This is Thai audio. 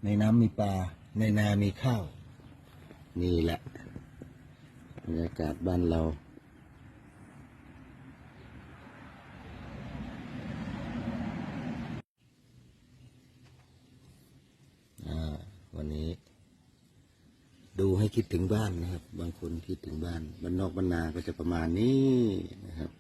ในน้ำมีปลาในนามีข้าวนี่แหละบรรยากาศบ้านเราวันนี้ดูให้คิดถึงบ้านนะครับบางคนคิดถึงบ้านบ้านนอกบ้านนาก็จะประมาณนี้นะครับ